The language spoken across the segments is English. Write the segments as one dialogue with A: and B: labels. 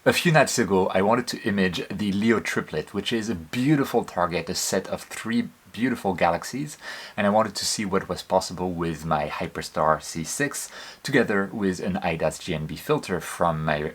A: A few nights ago, I wanted to image the Leo triplet, which is a beautiful target, a set of three beautiful galaxies, and I wanted to see what was possible with my Hyperstar C6 together with an IDAS GNB filter from my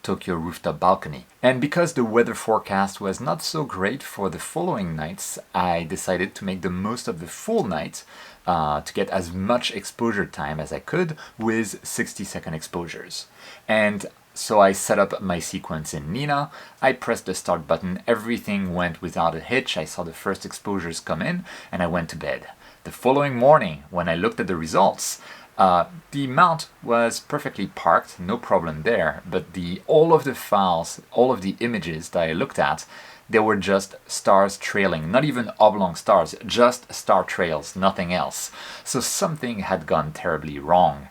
A: Tokyo rooftop balcony. And because the weather forecast was not so great for the following nights, I decided to make the most of the full night to get as much exposure time as I could with 60-second exposures. And so I set up my sequence in N.I.N.A, I pressed the start button, everything went without a hitch, I saw the first exposures come in, and I went to bed. The following morning, when I looked at the results, the mount was perfectly parked, no problem there, but all of the files, all of the images that I looked at, they were just stars trailing, not even oblong stars, just star trails, nothing else. So something had gone terribly wrong.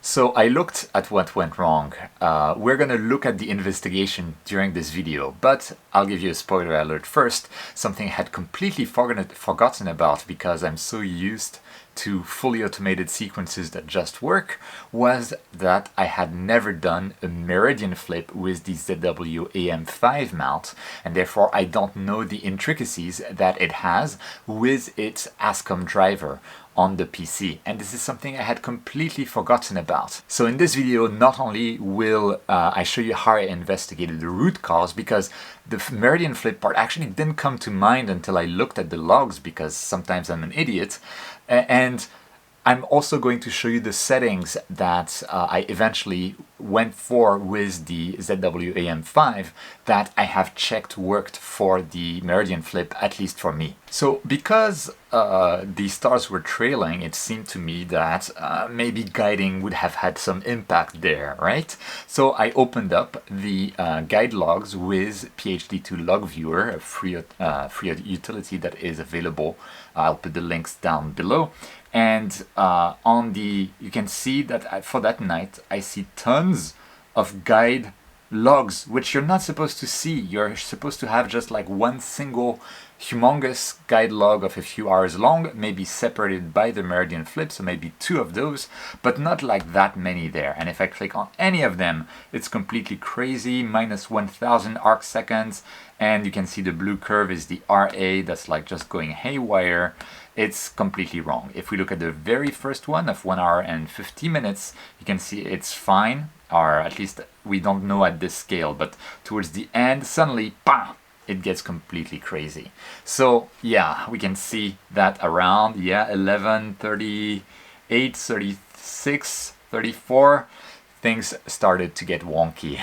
A: So I looked at what went wrong. We're gonna look at the investigation during this video, but I'll give you a spoiler alert first. Something I had completely forgotten about because I'm so used to fully automated sequences that just work, was that I had never done a Meridian Flip with the ZWO AM5 mount, and therefore I don't know the intricacies that it has with its ASCOM driver on the PC, and this is something I had completely forgotten about. So in this video, not only will I show you how I investigated the root cause, because the Meridian Flip part actually didn't come to mind until I looked at the logs, because sometimes I'm an idiot, and I'm also going to show you the settings that I eventually went for with the ZWO AM5 that I have checked worked for the Meridian Flip, at least for me. So because the stars were trailing, it seemed to me that maybe guiding would have had some impact there, right? So I opened up the guide logs with PhD2 Log Viewer, a free utility that is available. I'll put the links down below. And you can see that for that night, I see tons of guide logs, which you're not supposed to see. You're supposed to have just like one single humongous guide log of a few hours long, maybe separated by the Meridian Flip, so maybe two of those, but not like that many there. And if I click on any of them, it's completely crazy, minus 1000 arc seconds, and you can see the blue curve is the RA, that's like just going haywire. It's completely wrong. If we look at the very first one of 1 hour and 50 minutes, you can see it's fine, or at least we don't know at this scale, but towards the end, suddenly, bam, it gets completely crazy. So yeah, we can see that around 11, 38, 36, 34, things started to get wonky.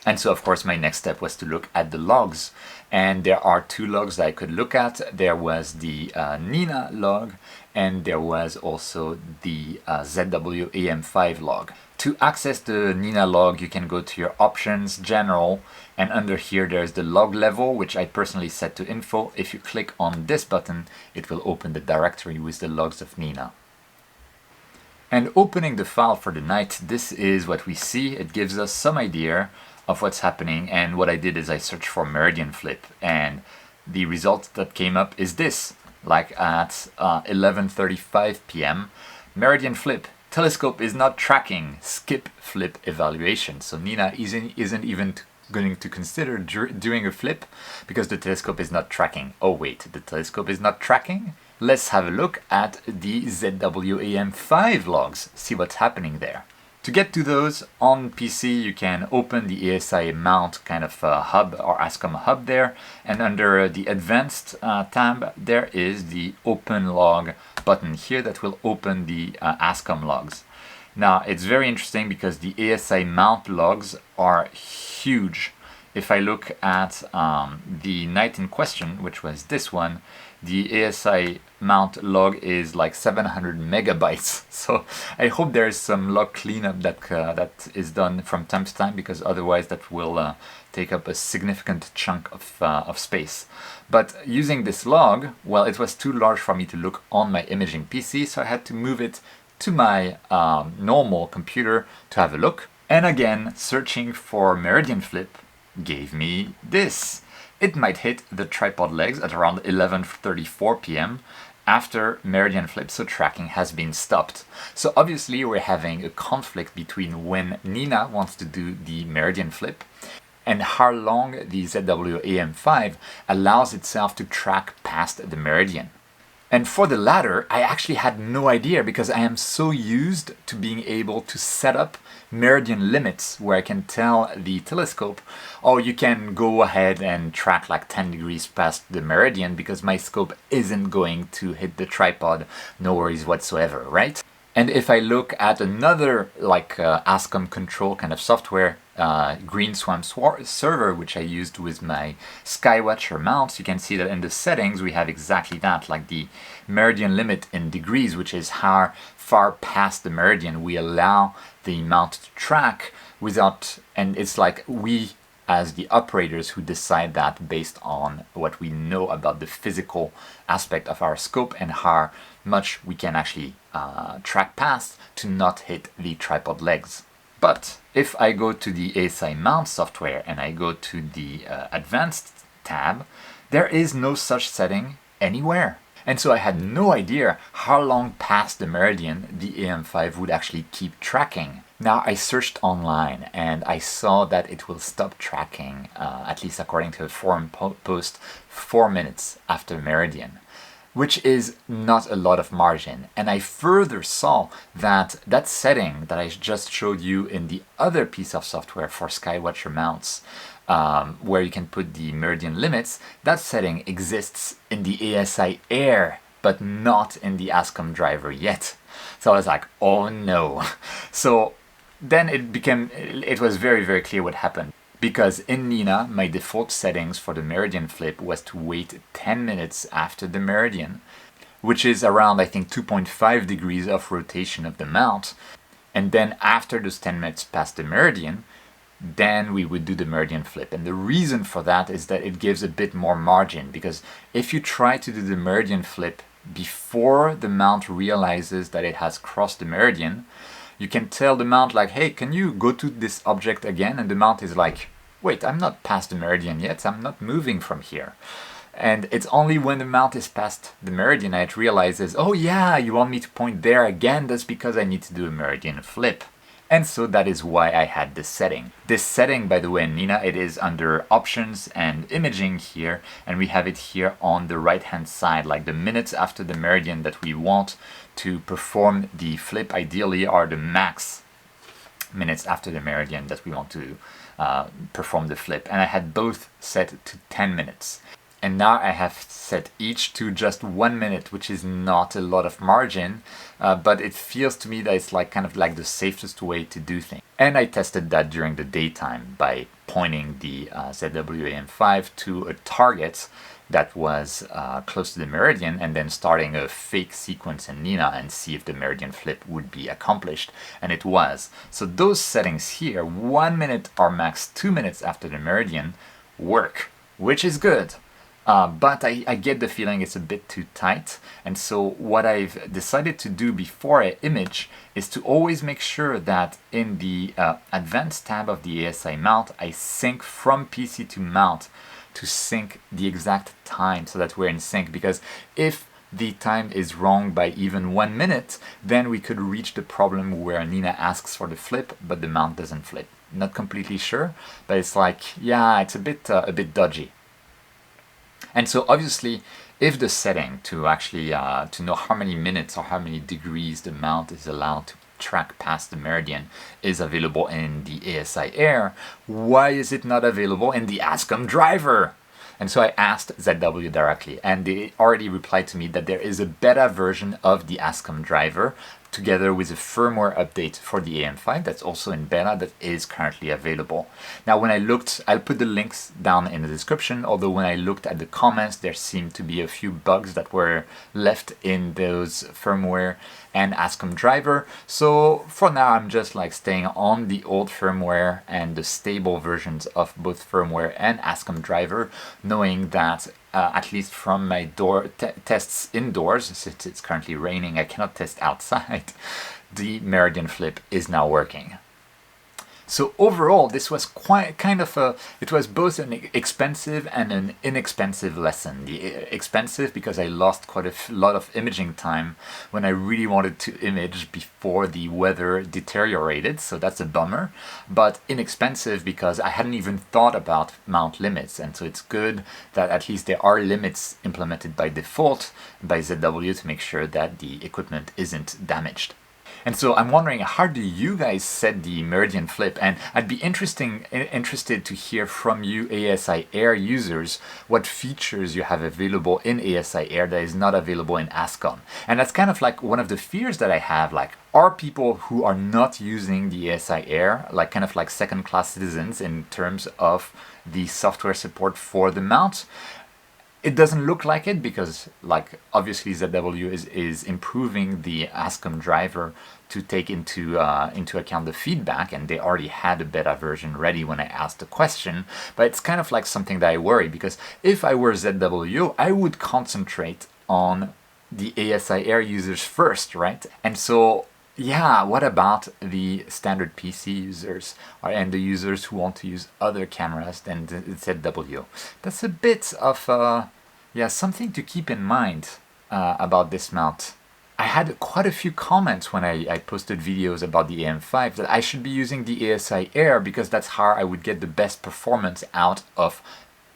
A: And so of course my next step was to look at the logs, and there are two logs that I could look at. There was the N.I.N.A log, and there was also the ZWO AM5 log. To access the N.I.N.A log, you can go to your options, general, and under here there's the log level, which I personally set to info. If you click on this button, it will open the directory with the logs of N.I.N.A. And opening the file for the night, this is what we see. It gives us some idea of what's happening, and what I did is I searched for Meridian Flip, and the result that came up is this, like at 11:35 p.m. Meridian Flip, telescope is not tracking, skip flip evaluation. So N.I.N.A isn't even going to consider doing a flip because the telescope is not tracking. Oh wait, the telescope is not tracking? Let's have a look at the ZWO AM5 logs, see what's happening there. To get to those on PC, you can open the ASI mount kind of hub or ASCOM hub there, and under the advanced tab there is the open log button here that will open the ASCOM logs. Now it's very interesting because the ASI mount logs are huge. If I look at the night in question, which was this one, the ASI mount log is like 700 megabytes. So I hope there is some log cleanup that is done from time to time, because otherwise that will take up a significant chunk of space. But using this log, well, it was too large for me to look on my imaging PC, so I had to move it to my normal computer to have a look. And again, searching for Meridian Flip gave me this. It might hit the tripod legs at around 11:34 p.m. after Meridian Flip, so tracking has been stopped. So obviously we're having a conflict between when N.I.N.A wants to do the Meridian Flip and how long the ZWO AM5 allows itself to track past the meridian. And for the latter, I actually had no idea because I am so used to being able to set up meridian limits where I can tell the telescope, oh, you can go ahead and track like 10 degrees past the meridian because my scope isn't going to hit the tripod, no worries whatsoever, right? And if I look at another like ASCOM control kind of software, Green Swamp server, which I used with my Skywatcher mounts, you can see that in the settings we have exactly that, like the meridian limit in degrees, which is how far past the meridian we allow the mount to track without, and it's like we as the operators who decide that based on what we know about the physical aspect of our scope and how much we can actually track past to not hit the tripod legs. But if I go to the ASI mount software and I go to the advanced tab, there is no such setting anywhere. And so I had no idea how long past the meridian the AM5 would actually keep tracking. Now I searched online and I saw that it will stop tracking, at least according to a forum post, 4 minutes after meridian, which is not a lot of margin. And I further saw that that setting that I just showed you in the other piece of software for Skywatcher mounts, where you can put the meridian limits, that setting exists in the ASI Air, but not in the ASCOM driver yet. So I was like, oh no. So then it was very, very clear what happened. Because in N.I.N.A, my default settings for the Meridian Flip was to wait 10 minutes after the meridian, which is around, I think, 2.5 degrees of rotation of the mount. And then after those 10 minutes past the meridian, then we would do the Meridian Flip. And the reason for that is that it gives a bit more margin, because if you try to do the Meridian Flip before the mount realizes that it has crossed the meridian, you can tell the mount like, hey, can you go to this object again? And the mount is like, wait, I'm not past the meridian yet, I'm not moving from here. And it's only when the mount is past the meridian that it realizes, oh yeah, you want me to point there again, that's because I need to do a Meridian Flip. And so that is why I had this setting. This setting, by the way, in N.I.N.A, it is under options and imaging here, and we have it here on the right hand side, like the minutes after the meridian that we want to perform the flip ideally are the max minutes after the meridian that we want to perform the flip. And I had both set to 10 minutes. And now I have set each to just 1 minute, which is not a lot of margin, but it feels to me that it's like kind of like the safest way to do things. And I tested that during the daytime by pointing the ZWO AM5 to a target that was close to the meridian and then starting a fake sequence in N.I.N.A and see if the Meridian Flip would be accomplished, and it was. So those settings here, 1 minute or max 2 minutes after the meridian, work, which is good. But I get the feeling it's a bit too tight, and so what I've decided to do before I image is to always make sure that in the advanced tab of the ASI mount I sync from PC to mount to sync the exact time so that we're in sync, because if the time is wrong by even 1 minute, then we could reach the problem where N.I.N.A asks for the flip but the mount doesn't flip. Not completely sure, but it's like, yeah, it's a bit dodgy. And so obviously, if the setting to actually to know how many minutes or how many degrees the mount is allowed to track past the meridian is available in the ASI Air, why is it not available in the ASCOM driver? And so I asked ZW directly, and they already replied to me that there is a beta version of the ASCOM driver together with a firmware update for the AM5 that's also in beta that is currently available. Now when I looked, I'll put the links down in the description, although when I looked at the comments there seemed to be a few bugs that were left in those firmware and ASCOM driver. So for now I'm just like staying on the old firmware and the stable versions of both firmware and ASCOM driver, knowing that at least from my tests indoors, since it's currently raining, I cannot test outside, the Meridian Flip is now working. So overall, this was quite kind of it was both an expensive and an inexpensive lesson. The expensive because I lost quite a lot of imaging time when I really wanted to image before the weather deteriorated, so that's a bummer. But inexpensive because I hadn't even thought about mount limits, and so it's good that at least there are limits implemented by default by ZW to make sure that the equipment isn't damaged. And so I'm wondering, how do you guys set the Meridian Flip? And I'd be interested to hear from you ASI Air users what features you have available in ASI Air that is not available in ASCOM. And that's kind of like one of the fears that I have, like, are people who are not using the ASI Air like kind of like second-class citizens in terms of the software support for the mount? It doesn't look like it because, like, obviously ZW is improving the ASCOM driver to take into account the feedback, and they already had a beta version ready when I asked the question. But it's kind of like something that I worry, because if I were ZW, I would concentrate on the ASI Air users first, right? And so, yeah, what about the standard PC users and the users who want to use other cameras than the ZW? That's a bit of something to keep in mind about this mount. I had quite a few comments when I posted videos about the AM5 that I should be using the ASI Air because that's how I would get the best performance out of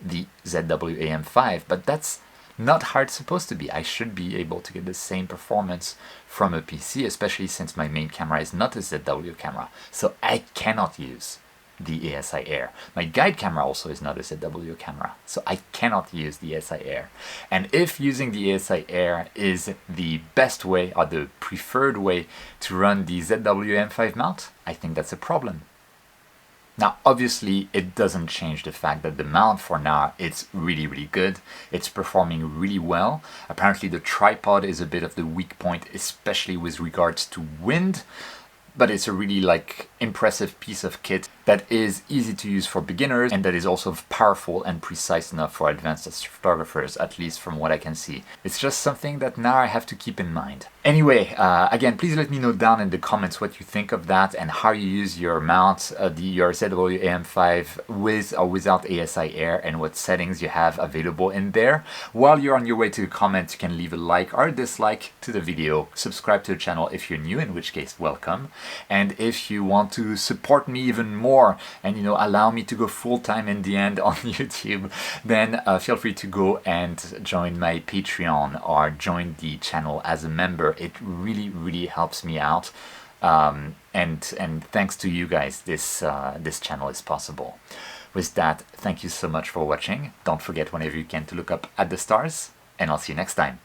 A: the ZW AM5, but that's not how it's supposed to be. I should be able to get the same performance from a PC, especially since my main camera is not a ZW camera. So I cannot use the ASI Air. My guide camera also is not a ZW camera, so I cannot use the ASI Air. And if using the ASI Air is the best way or the preferred way to run the ZW AM5 mount, I think that's a problem. Now, obviously, it doesn't change the fact that the mount for now, it's really good. It's performing really well. Apparently the tripod is a bit of the weak point, especially with regards to wind, but it's a really impressive piece of kit that is easy to use for beginners and that is also powerful and precise enough for advanced photographers, at least from what I can see. It's just something that now I have to keep in mind. Anyway, again, please let me know down in the comments what you think of that and how you use your mount, your ZW AM5 with or without ASI Air, and what settings you have available in there. While you're on your way to the comments, you can leave a like or a dislike to the video, subscribe to the channel if you're new, in which case welcome, and if you want to support me even more and allow me to go full-time in the end on YouTube, then feel free to go and join my Patreon or join the channel as a member. It really helps me out, and thanks to you guys, this channel is possible. With that, thank you so much for watching. Don't forget whenever you can to look up at the stars, and I'll see you next time.